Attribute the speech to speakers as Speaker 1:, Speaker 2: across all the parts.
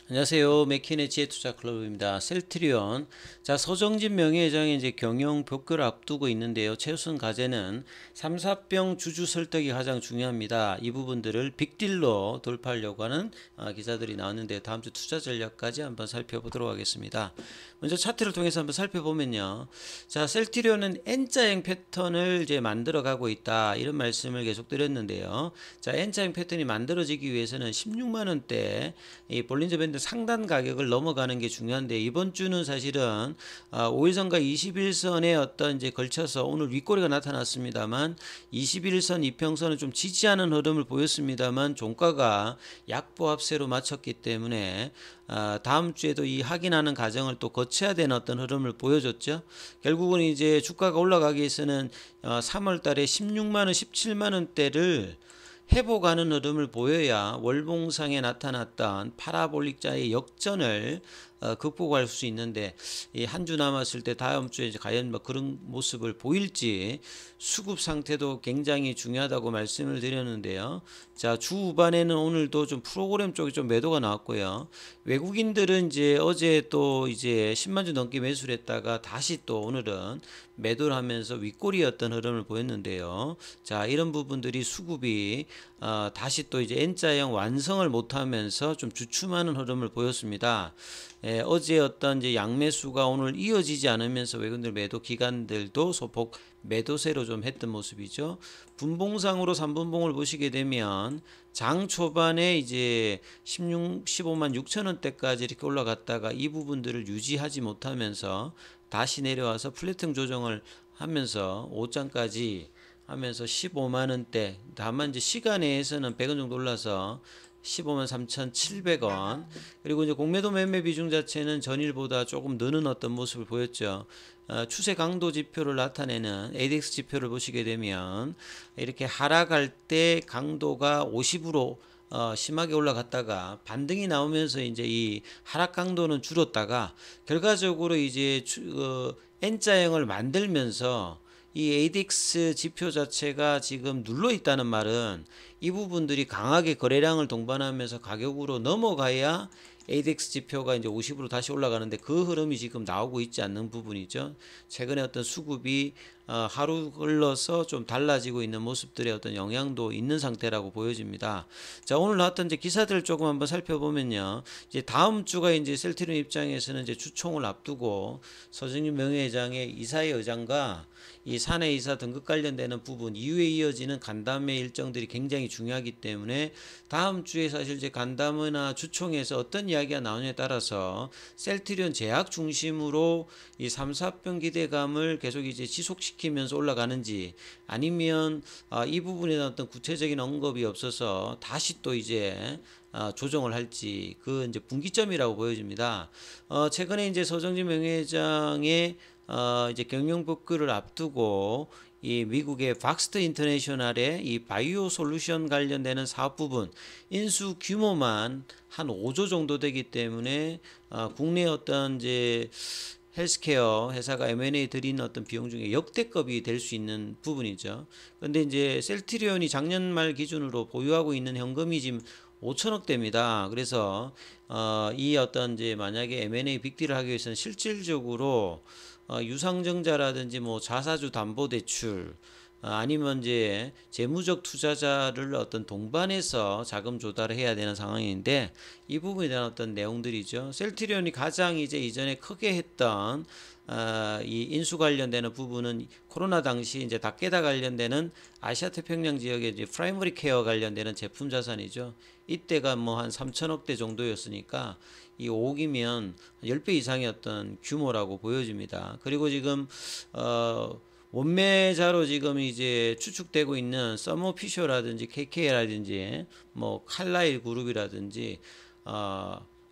Speaker 1: 안녕하세요. 맥킨의 지혜투자클럽입니다. 셀트리온. 자, 서정진 명예회장이 이제 경영 복귀를 앞두고 있는데요. 최우선 과제는 3, 4병 주주 설득이 가장 중요합니다. 이 부분들을 빅딜로 돌파하려고 하는 기사들이 나왔는데 다음 주 투자 전략까지 한번 살펴보도록 하겠습니다. 먼저 차트를 통해서 한번 살펴보면요. 자, 셀트리온은 N자형 패턴을 이제 만들어 가고 있다. 이런 말씀을 계속 드렸는데요. 자, N자형 패턴이 만들어지기 위해서는 16만 원대 이 볼린저 밴드 상단 가격을 넘어가는 게 중요한데 이번 주는 사실은 5일선과 21선에 어떤 이제 걸쳐서 오늘 윗꼬리가 나타났습니다만 21선 이평선은 좀 지지하는 흐름을 보였습니다만 종가가 약보합세로 맞췄기 때문에 다음 주에도 이 확인하는 과정을 또 거쳐야 되는 어떤 흐름을 보여줬죠. 결국은 이제 주가가 올라가기 위해서는 3월 달에 16만원, 17만원대를 회복하는 흐름을 보여야 월봉상에 나타났던 파라볼릭자의 역전을 극복할 수 있는데 이 한 주 남았을 때 다음 주에 이제 과연 뭐 그런 모습을 보일지 수급 상태도 굉장히 중요하다고 말씀을 드렸는데요. 자, 주 후반에는 오늘도 좀 프로그램 쪽에 좀 매도가 나왔고요. 외국인들은 이제 어제 또 이제 10만 주 넘게 매수를 했다가 다시 또 오늘은 매도를 하면서 윗꼬리였던 흐름을 보였는데요. 자, 이런 부분들이 수급이 다시 또 이제 N자형 완성을 못하면서 좀 주춤하는 흐름을 보였습니다. 어제 어떤 이제 양매수가 오늘 이어지지 않으면서 외국인들 매도 기관들도 소폭 매도세로 좀 했던 모습이죠. 분봉상으로 3분봉을 보시게 되면 장 초반에 이제 15만 6천 원대까지 이렇게 올라갔다가 이 부분들을 유지하지 못하면서 다시 내려와서 플래팅 조정을 하면서 5장까지 하면서 15만 원대, 다만 이제 시간 내에서는 100원 정도 올라서 15만 3,700원. 그리고 이제 공매도 매매 비중 자체는 전일보다 조금 느는 어떤 모습을 보였죠. 추세 강도 지표를 나타내는 ADX 지표를 보시게 되면 이렇게 하락할 때 강도가 50으로 심하게 올라갔다가 반등이 나오면서 이제 이 하락 강도는 줄었다가 결과적으로 이제 N자형을 만들면서 이 ADX 지표 자체가 지금 눌러 있다는 말은 이 부분들이 강하게 거래량을 동반하면서 가격으로 넘어가야 ADX 지표가 이제 50으로 다시 올라가는데 그 흐름이 지금 나오고 있지 않는 부분이죠. 최근에 어떤 수급이 하루 흘러서 좀 달라지고 있는 모습들의 어떤 영향도 있는 상태라고 보여집니다. 자, 오늘 나왔던 이제 기사들을 조금 한번 살펴보면요. 이제 다음 주가 이제 셀트리온 입장에서는 이제 주총을 앞두고 서정진 명예회장의 이사회 의장과 이 사내이사 등급 관련되는 부분 이후에 이어지는 간담회 일정들이 굉장히 중요하기 때문에 다음 주에 사실 이제 간담회나 주총에서 어떤 이야기가 나오냐에 따라서 셀트리온 제약 중심으로 이 3, 4병 기대감을 계속 이제 지속시키면서 올라가는지 아니면 이 부분에 대한 어떤 구체적인 언급이 없어서 다시 또 이제 조정을 할지 그 이제 분기점이라고 보여집니다. 최근에 이제 서정진 명예회장의 이제 경영 복귀를 앞두고 이 미국의 박스터 인터내셔널의 이 바이오 솔루션 관련되는 사업 부분 인수 규모만 한 5조 정도 되기 때문에 국내 어떤 이제 헬스케어 회사가 M&A 들인 어떤 비용 중에 역대급이 될 수 있는 부분이죠. 그런데 이제 셀트리온이 작년 말 기준으로 보유하고 있는 현금이 지금 5천억대입니다. 그래서 이 어떤 이제 만약에 M&A 빅딜을 하기 위해서는 실질적으로 유상증자라든지 뭐 자사주 담보대출 아니면 이제 재무적 투자자를 어떤 동반해서 자금 조달을 해야 되는 상황인데 이 부분에 대한 어떤 내용들이죠. 셀트리온이 가장 이제 이전에 크게 했던 이 인수 관련되는 부분은 코로나 당시 이제 닥게다 관련되는 아시아 태평양 지역의 이제 프라이머리 케어 관련되는 제품 자산이죠. 이때가 뭐 한 3천억대 정도였으니까 이 5억이면 10배 이상의 어떤 규모라고 보여집니다. 그리고 지금 원매자로 지금 이제 추측되고 있는 서머피셔라든지 KK라든지 뭐 칼라일 그룹이라든지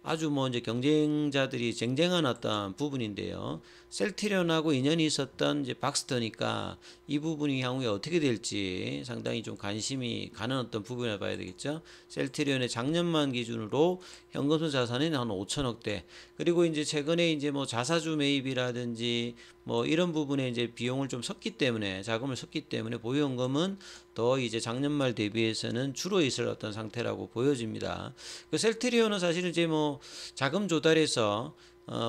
Speaker 1: 아주 뭐 이제 경쟁자들이 쟁쟁한 어떤 부분인데요. 셀트리온하고 인연이 있었던 이제 박스터니까 이 부분이 향후에 어떻게 될지 상당히 좀 관심이 가는 어떤 부분을 봐야 되겠죠. 셀트리온의 작년만 기준으로 현금성 자산이 한 5천억대. 그리고 이제 최근에 이제 뭐 자사주 매입이라든지 뭐 이런 부분에 이제 비용을 좀 섰기 때문에 자금을 섰기 때문에 보유원금은 더 이제 작년 말 대비해서는 줄어 있을 어떤 상태라고 보여집니다. 그 셀트리온은 사실 이제 뭐 자금 조달해서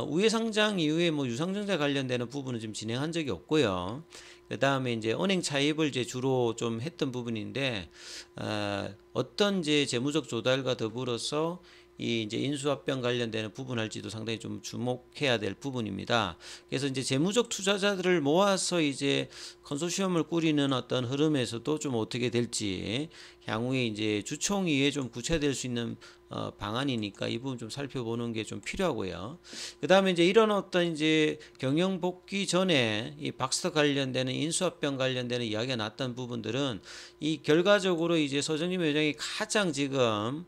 Speaker 1: 우회 상장 이후에 뭐 유상증자 관련되는 부분은 지금 진행한 적이 없고요. 그 다음에 이제 은행 차입을 이제 주로 좀 했던 부분인데, 어떤 이제 재무적 조달과 더불어서 이 이제 인수합병 관련되는 부분 할지도 상당히 좀 주목해야 될 부분입니다. 그래서 이제 재무적 투자자들을 모아서 이제 컨소시엄을 꾸리는 어떤 흐름에서도 좀 어떻게 될지 향후에 이제 주총위에 좀 구체될 수 있는 방안이니까 이 부분 좀 살펴보는 게 좀 필요하고요. 그 다음에 이제 이런 어떤 이제 경영 복귀 전에 이 박스터 관련되는 인수합병 관련되는 이야기가 났던 부분들은 이 결과적으로 이제 서정림 회장이 가장 지금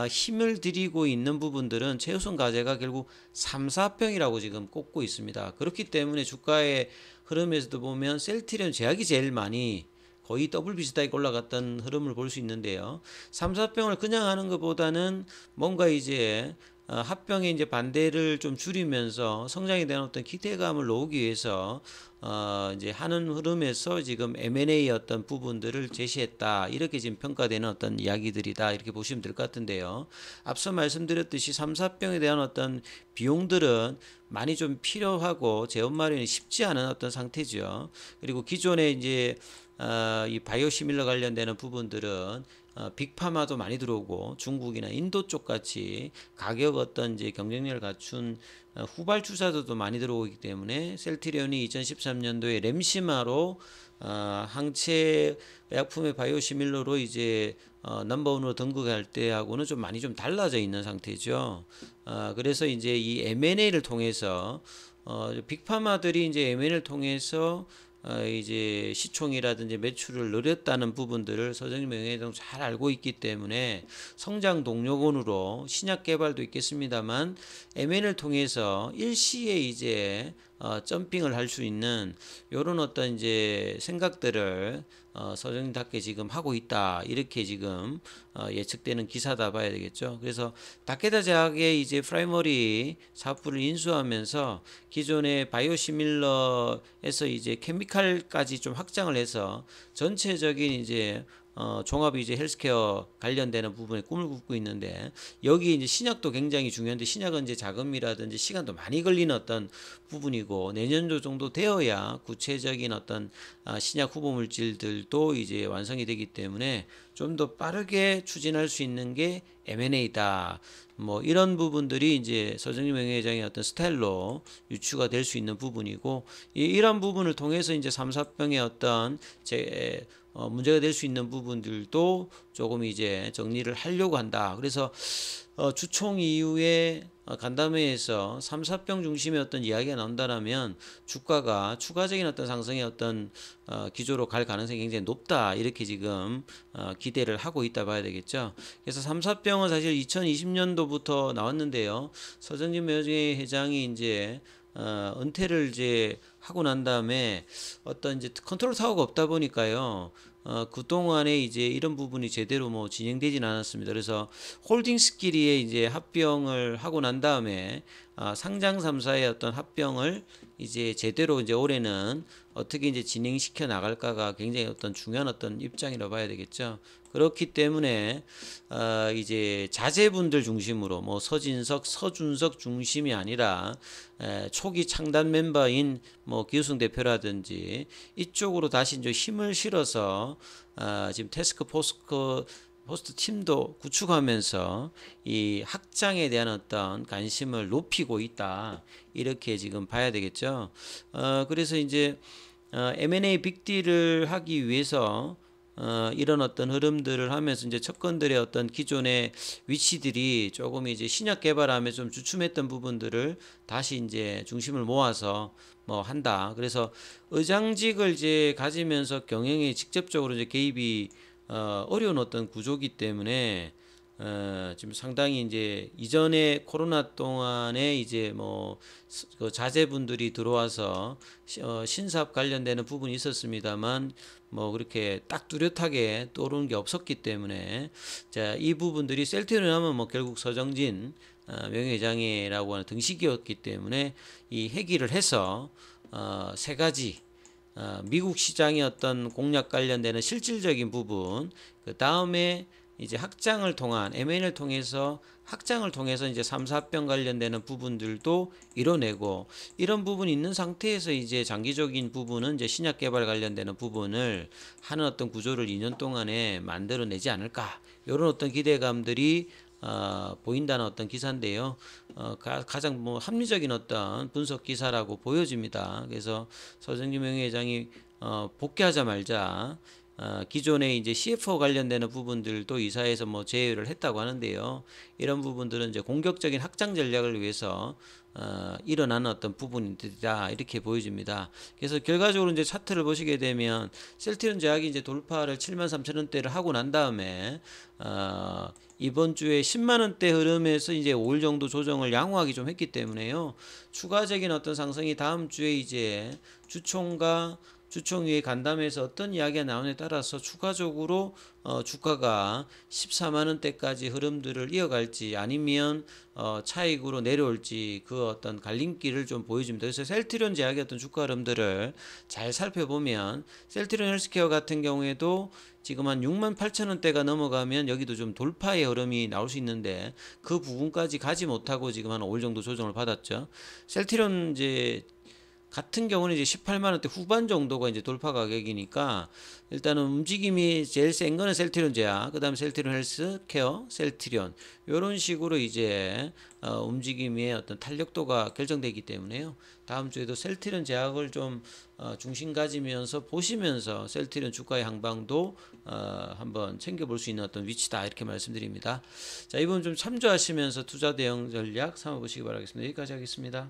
Speaker 1: 힘을 들이고 있는 부분들은 최우선 과제가 결국 3, 4평이라고 지금 꼽고 있습니다. 그렇기 때문에 주가의 흐름에서도 보면 셀트리온 제약이 제일 많이 거의 더블 비슷하게 올라갔던 흐름을 볼 수 있는데요. 3, 4평을 그냥 하는 것보다는 뭔가 이제 합병에 이제 반대를 좀 줄이면서 성장에 대한 어떤 기대감을 놓기 위해서 이제 하는 흐름에서 지금 M&A 어떤 부분들을 제시했다, 이렇게 지금 평가되는 어떤 이야기들이다, 이렇게 보시면 될 것 같은데요. 앞서 말씀드렸듯이 3, 4병에 대한 어떤 비용들은 많이 좀 필요하고 재원 마련이 쉽지 않은 어떤 상태죠. 그리고 기존에 이제 이 바이오시밀러 관련되는 부분들은 빅파마도 많이 들어오고 중국이나 인도 쪽 같이 가격 어떤 이제 경쟁력을 갖춘 후발 투자들도 많이 들어오기 때문에 셀트리온이 2013년도에 램시마로 항체 약품의 바이오시밀러로 이제 넘버원으로 등극할 때하고는 좀 많이 좀 달라져 있는 상태죠. 그래서 이제 이 M&A를 통해서 빅파마들이 이제 M&A를 통해서 이제 시총이라든지 매출을 늘렸다는 부분들을 서정림 명예회장 잘 알고 있기 때문에 성장 동력원으로 신약 개발도 있겠습니다만 M&A를 통해서 일시에 이제 점핑을 할 수 있는 요런 어떤 이제 생각들을 서정림답게 지금 하고 있다, 이렇게 지금 예측되는 기사다 봐야 되겠죠. 그래서 다케다 제약의 이제 프라이머리 사업부를 인수하면서 기존의 바이오시밀러에서 이제 케미칼까지 좀 확장을 해서 전체적인 이제 종합 이제 헬스케어 관련되는 부분에 꿈을 꾸고 있는데, 여기 이제 신약도 굉장히 중요한데 신약은 이제 자금이라든지 시간도 많이 걸리는 어떤 부분이고 내년도 정도 되어야 구체적인 어떤 신약 후보 물질들도 이제 완성이 되기 때문에 좀 더 빠르게 추진할 수 있는 게 M&A다. 뭐 이런 부분들이 이제 서정림 명예회장의 어떤 스타일로 유추가 될 수 있는 부분이고, 이런 부분을 통해서 이제 3, 4병의 어떤 문제가 될 수 있는 부분들도 조금 이제 정리를 하려고 한다. 그래서 주총 이후에 간담회에서 3, 4병 중심의 어떤 이야기가 나온다면 주가가 추가적인 어떤 상승의 어떤 기조로 갈 가능성이 굉장히 높다, 이렇게 지금 기대를 하고 있다 봐야 되겠죠. 그래서 3, 4병은 사실 2020년도부터 나왔는데요. 서정진 회장이 이제 은퇴를 이제 하고 난 다음에 어떤 이제 컨트롤 타워가 없다 보니까요. 그동안에 이제 이런 부분이 제대로 뭐 진행되진 않았습니다. 그래서 홀딩스끼리의 이제 합병을 하고 난 다음에 상장 3사의 어떤 합병을 이제 제대로 이제 올해는 어떻게 이제 진행시켜 나갈까가 굉장히 어떤 중요한 어떤 입장이라고 봐야 되겠죠. 그렇기 때문에 이제 자제분들 중심으로 뭐 서진석, 서준석 중심이 아니라 초기 창단 멤버인 뭐 기우승 대표라든지 이쪽으로 다시 이제 힘을 실어서 지금 태스크 포스트 팀도 구축하면서 이 확장에 대한 어떤 관심을 높이고 있다, 이렇게 지금 봐야 되겠죠. 그래서 이제 M&A 빅딜을 하기 위해서 이런 어떤 흐름들을 하면서 이제 채권들의 어떤 기존의 위치들이 조금 이제 신약 개발하며 좀 주춤했던 부분들을 다시 이제 중심을 모아서 뭐 한다. 그래서 의장직을 이제 가지면서 경영에 직접적으로 이제 개입이 어려운 어떤 구조기 때문에 지금 상당히 이제 이전에 코로나 동안에 이제 뭐 그 자제분들이 들어와서 신사업 관련되는 부분이 있었습니다만 뭐 그렇게 딱 뚜렷하게 떠오르는 게 없었기 때문에 자, 이 부분들이 셀트리온 하면 뭐 결국 서정진 명예회장이라고 하는 등식이었기 때문에 이 회귀를 해서 세 가지 미국 시장의 어떤 공략 관련되는 실질적인 부분, 그 다음에 이제 확장을 통한 M&A를 통해서 확장을 통해서 이제 3, 4병 관련되는 부분들도 이뤄내고, 이런 부분이 있는 상태에서 이제 장기적인 부분은 이제 신약 개발 관련되는 부분을 하는 어떤 구조를 2년 동안에 만들어내지 않을까, 이런 어떤 기대감들이 보인다는 어떤 기사인데요. 가장 뭐 합리적인 어떤 분석 기사라고 보여집니다. 그래서 서정진 명예회장이 복귀하자 말자 기존에 이제 CFO 관련되는 부분들도 이사에서 뭐 제외를 했다고 하는데요. 이런 부분들은 이제 공격적인 확장 전략을 위해서 일어나는 어떤 부분이다, 이렇게 보여집니다. 그래서 결과적으로 이제 차트를 보시게 되면 셀트리온 제약이 이제 돌파를 73,000원대를 하고 난 다음에 이번 주에 10만 원대 흐름에서 이제 5일 정도 조정을 양호하게 좀 했기 때문에요. 추가적인 어떤 상승이 다음 주에 이제 주총과 주총위의 간담회에서 어떤 이야기가 나오느냐에 따라서 추가적으로 주가가 14만 원대까지 흐름들을 이어갈지 아니면 차익으로 내려올지, 그 어떤 갈림길을 좀 보여줍니다. 그래서 셀트리온 제약의 어떤 주가 흐름들을 잘 살펴보면 셀트리온 헬스케어 같은 경우에도 지금 한 68,000원대가 넘어가면 여기도 좀 돌파의 흐름이 나올 수 있는데, 그 부분까지 가지 못하고 지금 한 5일 정도 조정을 받았죠. 셀트리온 이제 같은 경우는 이제 18만 원대 후반 정도가 이제 돌파 가격이니까, 일단은 움직임이 제일 센 거는 셀트리온 제약, 그다음에 셀트리온 헬스케어, 셀트리온, 요런 식으로 이제 움직임의 어떤 탄력도가 결정되기 때문에요. 다음 주에도 셀트리온 제약을 좀 중심 가지면서 보시면서 셀트리온 주가의 항방도 한번 챙겨볼 수 있는 어떤 위치다, 이렇게 말씀드립니다. 자, 이번 좀 참조하시면서 투자 대응 전략 삼아보시기 바라겠습니다. 여기까지 하겠습니다.